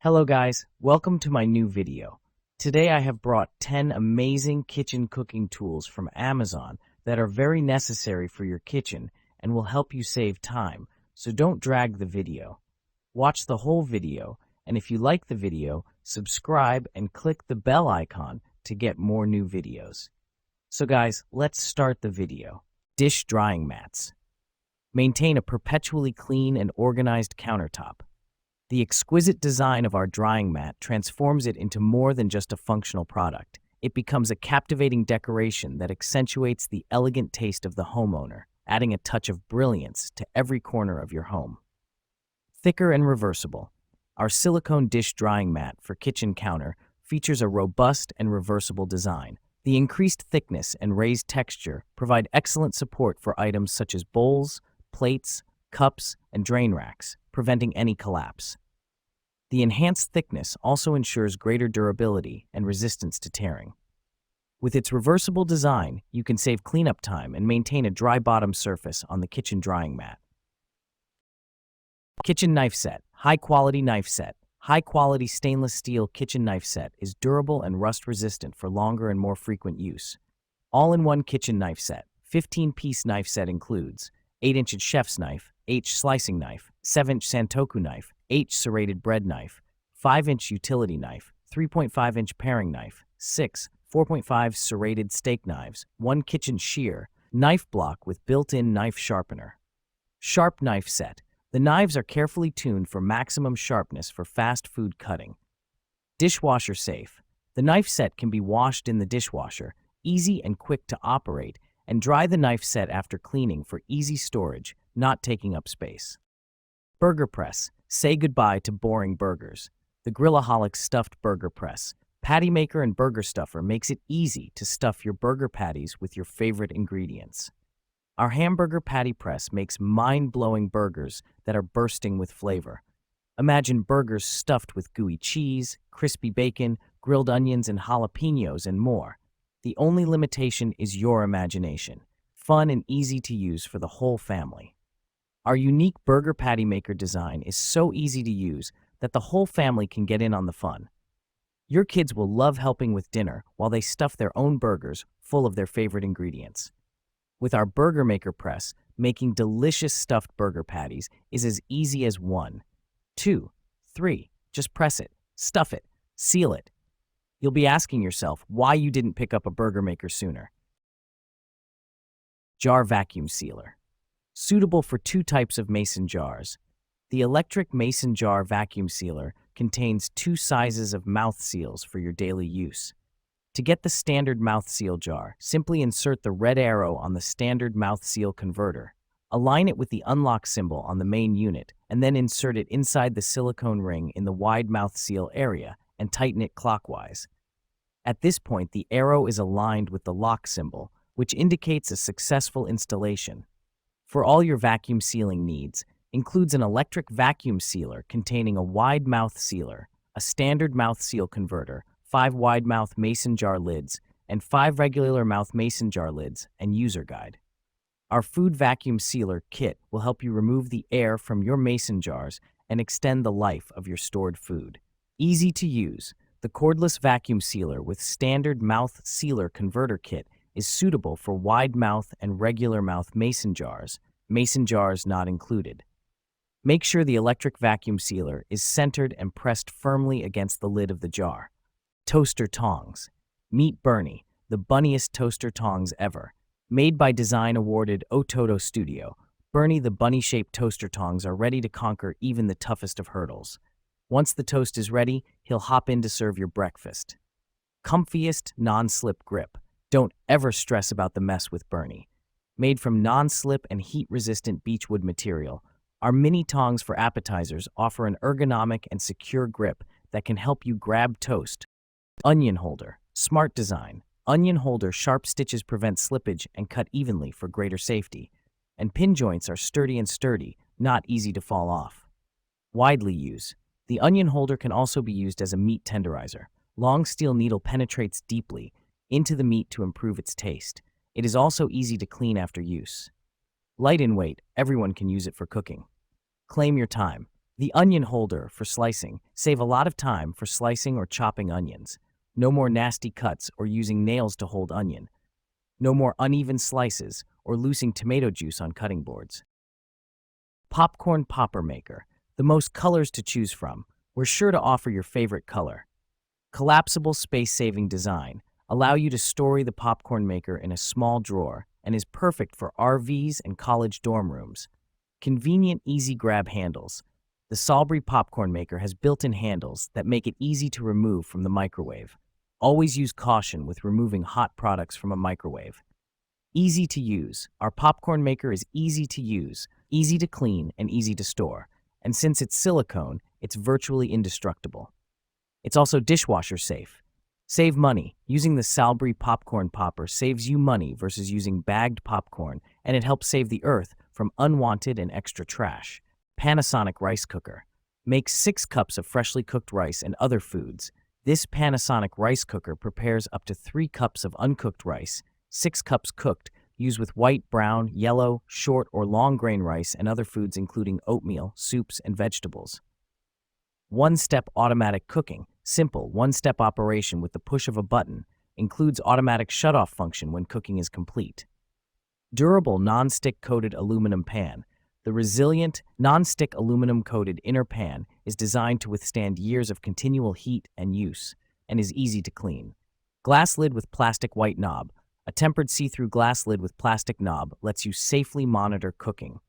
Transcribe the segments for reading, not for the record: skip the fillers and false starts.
Hello guys, welcome to my new video. Today I have brought 10 amazing kitchen cooking tools from Amazon that are very necessary for your kitchen and will help you save time, so don't drag the video. Watch the whole video, and if you like the video, subscribe and click the bell icon to get more new videos. So guys, let's start the video. Dish drying mats. Maintain a perpetually clean and organized countertop. The exquisite design of our drying mat transforms it into more than just a functional product. It becomes a captivating decoration that accentuates the elegant taste of the homeowner, adding a touch of brilliance to every corner of your home. Thicker and reversible. Our silicone dish drying mat for kitchen counter features a robust and reversible design. The increased thickness and raised texture provide excellent support for items such as bowls, plates, cups, and drain racks, preventing any collapse. The enhanced thickness also ensures greater durability and resistance to tearing. With its reversible design, you can save cleanup time and maintain a dry bottom surface on the kitchen drying mat. Kitchen knife set. High-quality knife set. High-quality stainless steel kitchen knife set is durable and rust-resistant for longer and more frequent use. All-in-one kitchen knife set. 15-piece knife set includes 8-inch chef's knife, H slicing knife, 7-inch santoku knife, H serrated bread knife, 5-inch utility knife, 3.5-inch paring knife, 6 4.5 serrated steak knives, 1 kitchen shear, knife block with built-in knife sharpener. Sharp knife set. The knives are carefully tuned for maximum sharpness for fast food cutting. Dishwasher safe. The knife set can be washed in the dishwasher, easy and quick to operate, and dry the knife set after cleaning for easy storage, not taking up space. Burger press. Say goodbye to boring burgers. The Grillaholic Stuffed Burger Press. Patty Maker and Burger Stuffer makes it easy to stuff your burger patties with your favorite ingredients. Our hamburger patty press makes mind-blowing burgers that are bursting with flavor. Imagine burgers stuffed with gooey cheese, crispy bacon, grilled onions, and jalapenos, and more. The only limitation is your imagination. Fun and easy to use for the whole family. Our unique burger patty maker design is so easy to use that the whole family can get in on the fun. Your kids will love helping with dinner while they stuff their own burgers full of their favorite ingredients. With our burger maker press, making delicious stuffed burger patties is as easy as 1, 2, 3. Just press it, stuff it, seal it. You'll be asking yourself why you didn't pick up a burger maker sooner. Jar vacuum sealer. Suitable for 2 types of mason jars. The electric mason jar vacuum sealer contains 2 sizes of mouth seals for your daily use. To get the standard mouth seal jar, simply insert the red arrow on the standard mouth seal converter. Align it with the unlock symbol on the main unit, and then insert it inside the silicone ring in the wide mouth seal area and tighten it clockwise. At this point, the arrow is aligned with the lock symbol, which indicates a successful installation. For all your vacuum sealing needs, includes an electric vacuum sealer containing a wide mouth sealer, a standard mouth seal converter, 5 wide mouth mason jar lids, and 5 regular mouth mason jar lids, and user guide. Our food vacuum sealer kit will help you remove the air from your mason jars and extend the life of your stored food. Easy to use, the cordless vacuum sealer with standard mouth sealer converter kit is suitable for wide mouth and regular mouth mason jars not included. Make sure the electric vacuum sealer is centered and pressed firmly against the lid of the jar. Toaster tongs. Meet Bernie, the bunniest toaster tongs ever. Made by design-awarded Ototo Studio, Bernie the bunny-shaped toaster tongs are ready to conquer even the toughest of hurdles. Once the toast is ready, he'll hop in to serve your breakfast. Comfiest non-slip grip. Don't ever stress about the mess with Bernie. Made from non-slip and heat-resistant beechwood material, our mini tongs for appetizers offer an ergonomic and secure grip that can help you grab toast. Onion holder. Smart design. Onion holder sharp stitches prevent slippage and cut evenly for greater safety. And pin joints are sturdy, not easy to fall off. Widely used. The onion holder can also be used as a meat tenderizer. Long steel needle penetrates deeply into the meat to improve its taste. It is also easy to clean after use. Light in weight, everyone can use it for cooking. Claim your time. The onion holder for slicing. Save a lot of time for slicing or chopping onions. No more nasty cuts or using nails to hold onion. No more uneven slices or losing tomato juice on cutting boards. Popcorn popper maker. The most colors to choose from. We're sure to offer your favorite color. Collapsible space-saving design. Allow you to store the popcorn maker in a small drawer and is perfect for RVs and college dorm rooms. Convenient, easy grab handles. The Salisbury popcorn maker has built-in handles that make it easy to remove from the microwave. Always use caution with removing hot products from a microwave. Easy to use. Our popcorn maker is easy to use, easy to clean, and easy to store. And since it's silicone, it's virtually indestructible. It's also dishwasher safe. Save money. Using the Salisbury popcorn popper saves you money versus using bagged popcorn, and it helps save the earth from unwanted and extra trash. Panasonic rice cooker. Makes 6 cups of freshly cooked rice and other foods. This Panasonic rice cooker prepares up to 3 cups of uncooked rice, 6 cups cooked, used with white, brown, yellow, short, or long grain rice and other foods including oatmeal, soups, and vegetables. One-step automatic cooking. Simple, one-step operation with the push of a button. Includes automatic shut-off function when cooking is complete. Durable non-stick coated aluminum pan. The resilient, non-stick aluminum-coated inner pan is designed to withstand years of continual heat and use, and is easy to clean. Glass lid with plastic white knob. A tempered see-through glass lid with plastic knob lets you safely monitor cooking.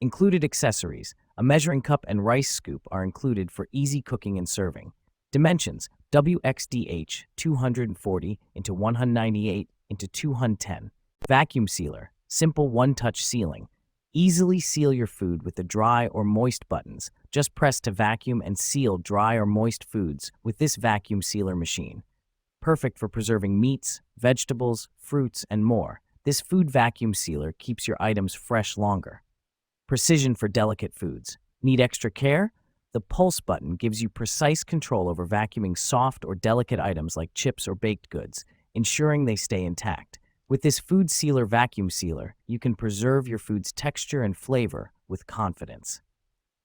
Included accessories. A measuring cup and rice scoop are included for easy cooking and serving. Dimensions: WXDH 240 x 198 x 210. Vacuum sealer. Simple one-touch sealing. Easily seal your food with the dry or moist buttons. Just press to vacuum and seal dry or moist foods with this vacuum sealer machine. Perfect for preserving meats, vegetables, fruits, and more. This food vacuum sealer keeps your items fresh longer. Precision for delicate foods. Need extra care? The pulse button gives you precise control over vacuuming soft or delicate items like chips or baked goods, ensuring they stay intact. With this food sealer vacuum sealer, you can preserve your food's texture and flavor with confidence.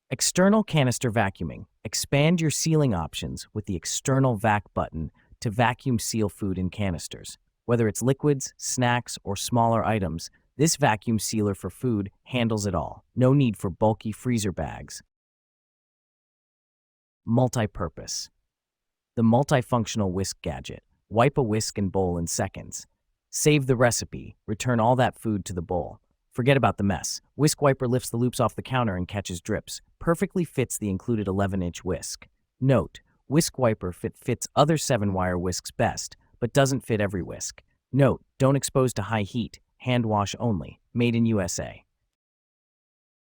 External canister vacuuming. Expand your sealing options with the external vac button to vacuum seal food in canisters. Whether it's liquids, snacks, or smaller items, this vacuum sealer for food handles it all. No need for bulky freezer bags. Multi-purpose. The multifunctional whisk gadget. Wipe a whisk and bowl in seconds. Save the recipe. Return all that food to the bowl. Forget about the mess. Whisk wiper lifts the loops off the counter and catches drips. Perfectly fits the included 11-inch whisk. Note: whisk wiper fits other 7-wire whisks best, but doesn't fit every whisk. Note: don't expose to high heat. Hand wash only. Made in USA.